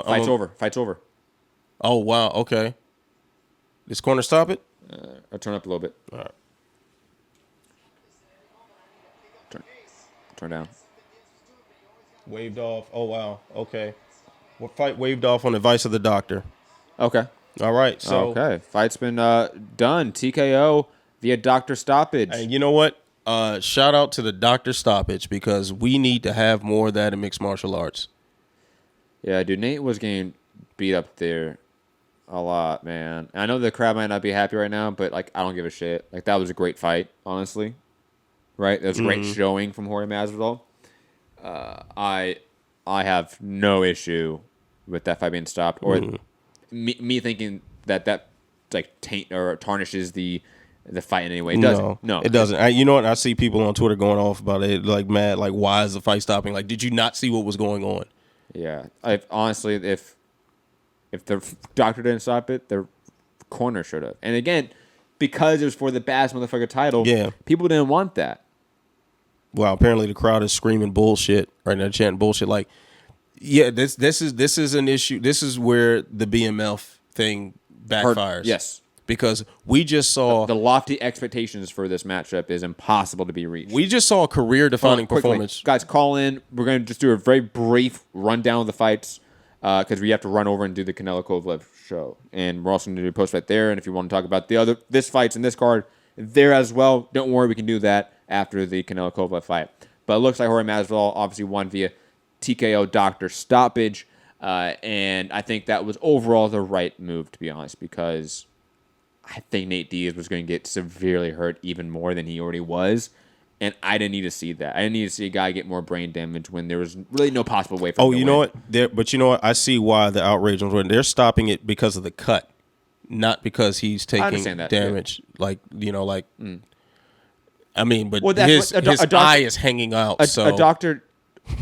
Fight's over. Oh, wow. Okay. This corner stop it? I'll turn up a little bit. All right. Turn down. Waved off. Oh, wow. Okay. What fight waved off on advice of the doctor? Okay. All right. So, okay. Fight's been done. TKO via doctor stoppage. And you know what? Shout out to the doctor stoppage because we need to have more of that in mixed martial arts. Yeah, dude. Nate was getting beat up there a lot, man. I know the crowd might not be happy right now, but like I don't give a shit. Like that was a great fight, honestly. Right? That was a great showing from Jorge Masvidal. I have no issue with that fight being stopped, or me thinking that like taint or tarnishes the fight in any way. It doesn't. No, it doesn't. You know what? I see people on Twitter going off about it, like mad, like why is the fight stopping? Like, did you not see what was going on? Yeah, honestly, if the doctor didn't stop it, the corner should have. And again, because it was for the baddest motherfucker title, people didn't want that. Well, apparently the crowd is screaming bullshit right now, chanting bullshit. Like, yeah, this is an issue. This is where the BMF thing backfires. Yes, because we just saw the lofty expectations for this matchup is impossible to be reached. We just saw a career-defining performance. Guys, call in. We're going to just do a very brief rundown of the fights because we have to run over and do the Canelo Kovalev show, and we're also going to do a post fight there. And if you want to talk about this fights in this card there as well, don't worry, we can do that after the Canelo Kovalev fight. But it looks like Jorge Masvidal obviously won via TKO doctor stoppage, and I think that was overall the right move, to be honest, because I think Nate Diaz was going to get severely hurt even more than he already was, and I didn't need to see that. I didn't need to see a guy get more brain damage when there was really no possible way for him to you know what? But you know what? I see why the outrage was when they're stopping it because of the cut, not because he's taking damage. Yeah. Like, you know, like... I mean, but his eye is hanging out. A doctor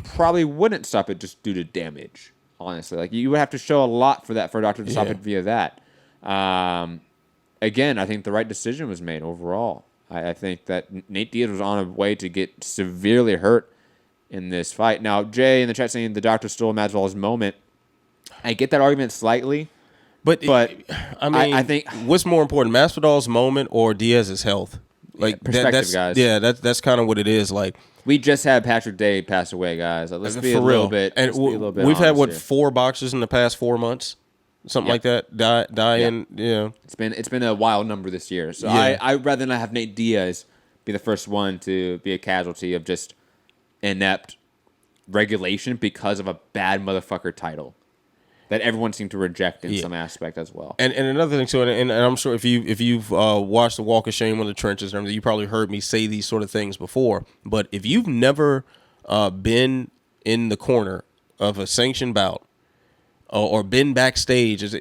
probably wouldn't stop it just due to damage, honestly. Like, you would have to show a lot for a doctor to stop it via that. Again, I think the right decision was made overall. I think that Nate Diaz was on a way to get severely hurt in this fight. Now, Jay in the chat saying the doctor stole Masvidal's moment. I get that argument slightly. But I mean, I think what's more important, Masvidal's moment or Diaz's health? Like perspective, guys. Yeah, that's kind of what it is. Like we just had Patrick Day pass away, guys. Let's be a little bit. And we've had what 4 boxers in the past 4 months, something like that. Dying. Yeah, it's been a wild number this year. So I'd rather not have Nate Diaz be the first one to be a casualty of just inept regulation because of a bad motherfucker title that everyone seemed to reject in some aspect as well. And another thing too, and I'm sure if you've watched the Walk of Shame on the trenches and everything, you probably heard me say these sort of things before. But if you've never been in the corner of a sanctioned bout or been backstage,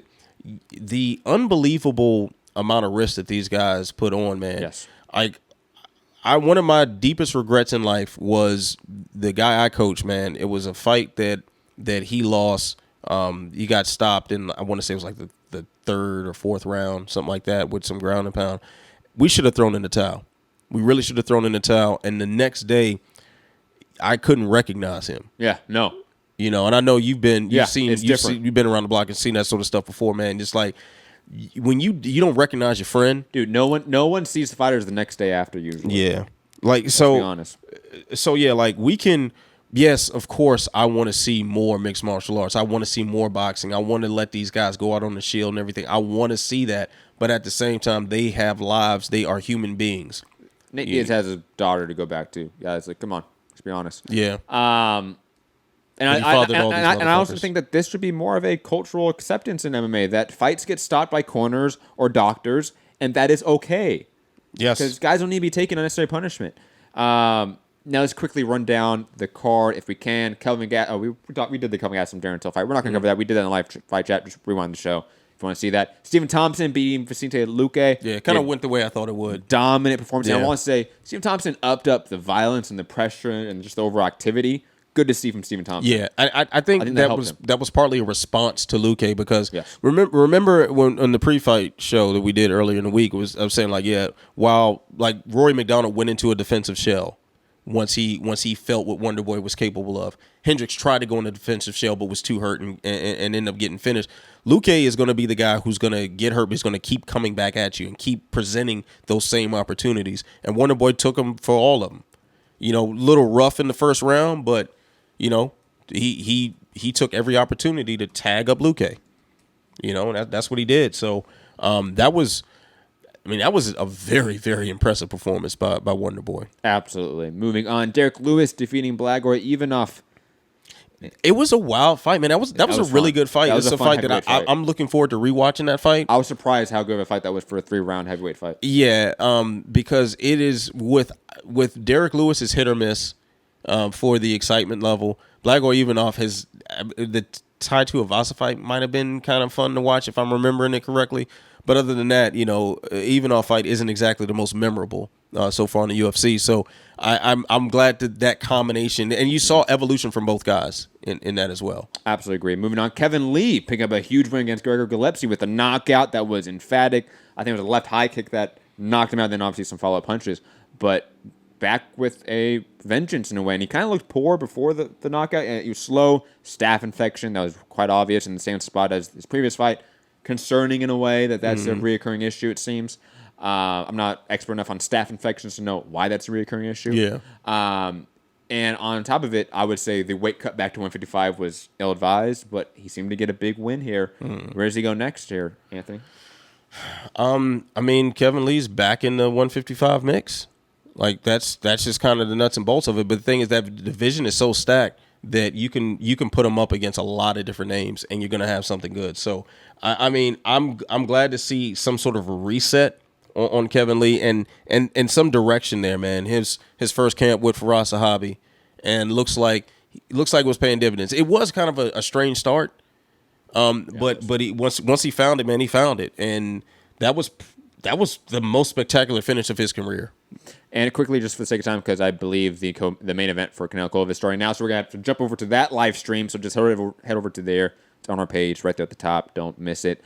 the unbelievable amount of risk that these guys put on, man. Yes. One of my deepest regrets in life was the guy I coached, man. It was a fight that he lost. He got stopped in, I want to say it was like the 3rd or 4th round, something like that, with some ground and pound. We should have thrown in the towel. We really should have thrown in the towel. And the next day, I couldn't recognize him. Yeah, no. You know, and I know you've been around the block and seen that sort of stuff before, man. Just like when you don't recognize your friend, dude. No one sees the fighters the next day after usually. Yeah, like so. Let's be honest. So yeah, like we can. Yes, of course, I want to see more mixed martial arts. I want to see more boxing. I want to let these guys go out on the shield and everything. I want to see that. But at the same time, they have lives. They are human beings. Nate Diaz has a daughter to go back to. Guys, like, come on. Let's be honest. Yeah. And I also think that this should be more of a cultural acceptance in MMA, that fights get stopped by corners or doctors, and that is okay. Yes. Because guys don't need to be taking unnecessary punishment. Now let's quickly run down the card if we can. Kelvin Gat. Oh, we did the Kelvin Gastelum Darren Till fight. We're not going to cover that. We did that in the live fight chat. Just rewind the show if you want to see that. Stephen Thompson beating Vicente Luque. Yeah, it kind of went the way I thought it would. Dominant performance. Yeah. And I want to say Stephen Thompson upped up the violence and the pressure and just the overall activity. Good to see from Stephen Thompson. Yeah, I think that was partly a response to Luque because remember when on the pre-fight show that we did earlier in the week I was saying like while like Rory McDonald went into a defensive shell once he felt what Wonder Boy was capable of. Hendricks tried to go in the defensive shell but was too hurt and ended up getting finished. Luque is going to be the guy who's going to get hurt, but he's going to keep coming back at you and keep presenting those same opportunities. And Wonder Boy took him for all of them. You know, little rough in the first round, but you know, he took every opportunity to tag up Luque. You know, and that's what he did. So that was a very, very impressive performance by Wonder Boy. Absolutely. Moving on, Derek Lewis defeating Blagor Ivanov. It was a wild fight, man. That was a really good fight. It's a fight that I'm looking forward to rewatching that fight. I was surprised how good of a fight that was for a 3-round heavyweight fight. Yeah, because it is with Derek Lewis's hit or miss for the excitement level. Blagor Ivanov has the Tai Tuivasa fight might have been kind of fun to watch if I'm remembering it correctly. But other than that, you know, Ivanov fight isn't exactly the most memorable so far in the UFC. So I'm glad that combination, and you saw evolution from both guys in that as well. Absolutely agree. Moving on, Kevin Lee picking up a huge win against Gregor Gillespie with a knockout that was emphatic. I think it was a left high kick that knocked him out, then obviously some follow-up punches. But back with a vengeance in a way, and he kind of looked poor before the knockout. He was slow, staph infection, that was quite obvious in the same spot as his previous fight. Concerning in a way that's a reoccurring issue, it seems. I'm not expert enough on staph infections to know why that's a reoccurring issue. Yeah. And on top of it, I would say the weight cut back to 155 was ill-advised, but he seemed to get a big win here. Where does he go next here, Anthony? I mean, Kevin Lee's back in the 155 mix. Like that's just kind of the nuts and bolts of it. But the thing is that the division is so stacked that you can put them up against a lot of different names and you're gonna have something good. So I mean, I'm glad to see some sort of a reset on Kevin Lee and some direction there, man. His first camp with Faraz Sahabi, and looks like it was paying dividends. It was kind of a strange start, but he once he found it, man, he found it, and that was the most spectacular finish of his career. And quickly, just for the sake of time, because I believe the main event for Canelo Cove is starting now, so we're going to have to jump over to that live stream. So just head over to there. It's on our page right there at the top. Don't miss it.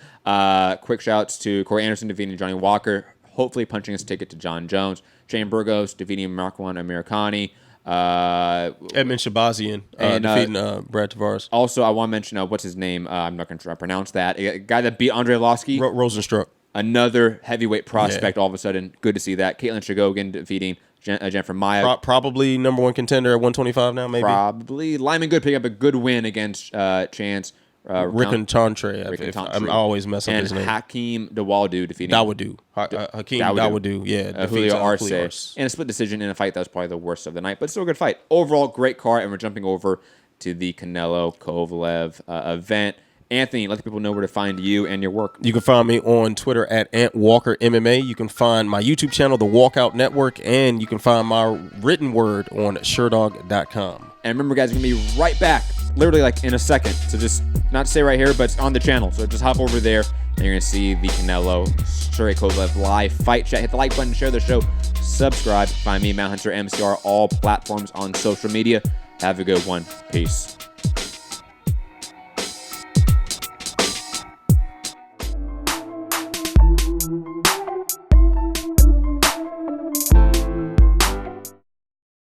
Quick shouts to Corey Anderson defeating Johnny Walker, hopefully punching his ticket to John Jones. Shane Burgos defeating Marquand Americani. Edmund Shabazian defeating Brad Tavares. Also, I want to mention, what's his name? I'm not going to try to pronounce that. A guy that beat Andre Losky. Rosenstruck. Another heavyweight prospect, all of a sudden. Good to see that. Caitlin Shagogan defeating Jennifer Maya. Probably number one contender at 125 now, maybe. Probably. Lyman Good picking up a good win against Chance. Rickentontre. I'm always messing up his name. And Hakeem Dawodu defeating Hakeem Dawodu. Yeah. Julio Arce. And a split decision in a fight that was probably the worst of the night, but still a good fight. Overall, great card, and we're jumping over to the Canelo Kovalev event. Anthony, let the people know where to find you and your work. You can find me on Twitter at AntWalkerMMA. You can find my YouTube channel, The Walkout Network, and you can find my written word on SureDog.com. And remember, guys, we're going to be right back, literally like in a second. So just not say right here, but it's on the channel. So just hop over there, and you're going to see the Canelo Sergey Kovalev live fight chat. Hit the like button, share the show, subscribe. Find me, Mount Hunter MCR, all platforms on social media. Have a good one. Peace.